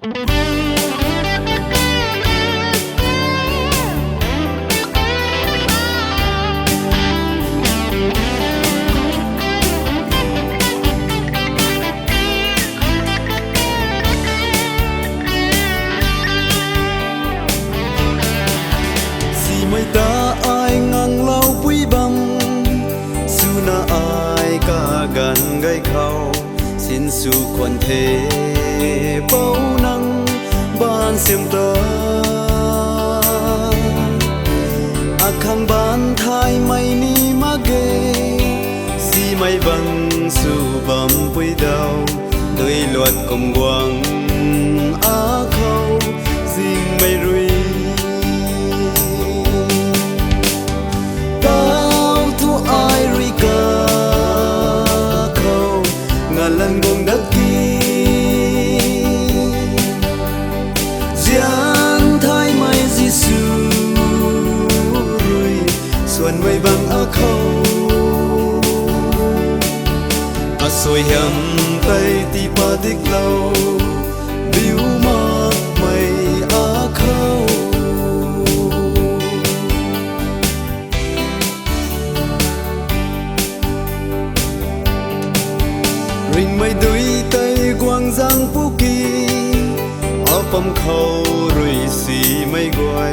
Mày ta ai ngang lau quý băm su na ai cả gần gây khâu xin su quan thế bao năng ban xiêm ta khang ban thai mày ni ma ghê si mày bằng su bầm quý đau đôi luật cùng quang khâu riêng mày rui lần buông đất kia giang thái mây Giêsu rồi xuân mây bằng khâu soi hiểm tay ti ba đích lâu biu mắc mây khâu rình mây đuôi tay quang giang phú kỳ áo bầm khâu rồi xì mây gọi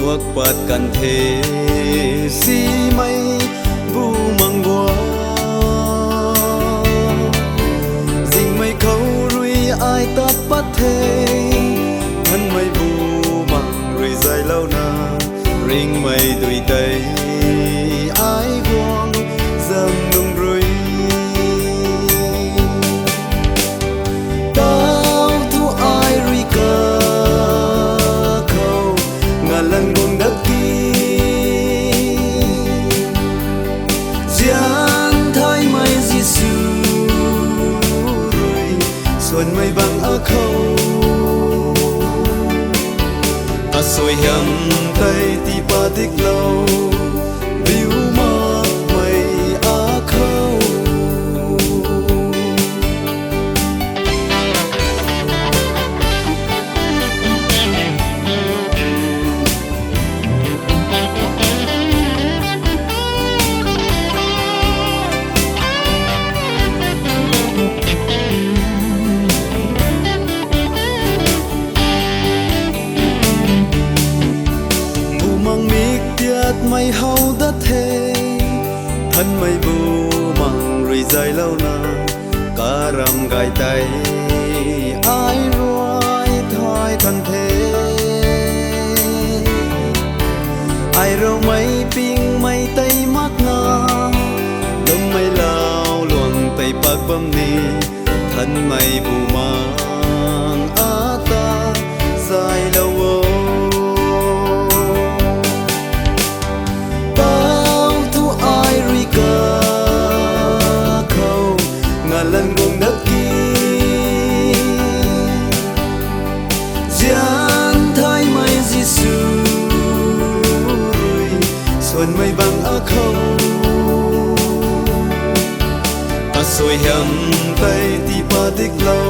tuộc bát cần thế xì mây vu mang qua rình mây khâu rồi ai tát bắt thế thân mây vu mang rồi dài lâu na rình mây đuôi tay ai quang giang nung rồi lần buông đất kia giang thái mây Giêsu rồi xuân mây bằng khâu soi hiểm tay ti ba đích lâu biu mắc mây khâu mây hậu đất thế thân mây bu măng rồi dài lâu na cả rằm gai tay ai rồi thôi thân thế ai rồi mây ping mây tay mắc na đông mây lao luồng tay bạc bấm ni thân mây bu măng ta dài lâu lần buông đất kia giang thái mây Giêsu rồi xuân mây bằng khâu soi hiểm tay ti ba đích lâu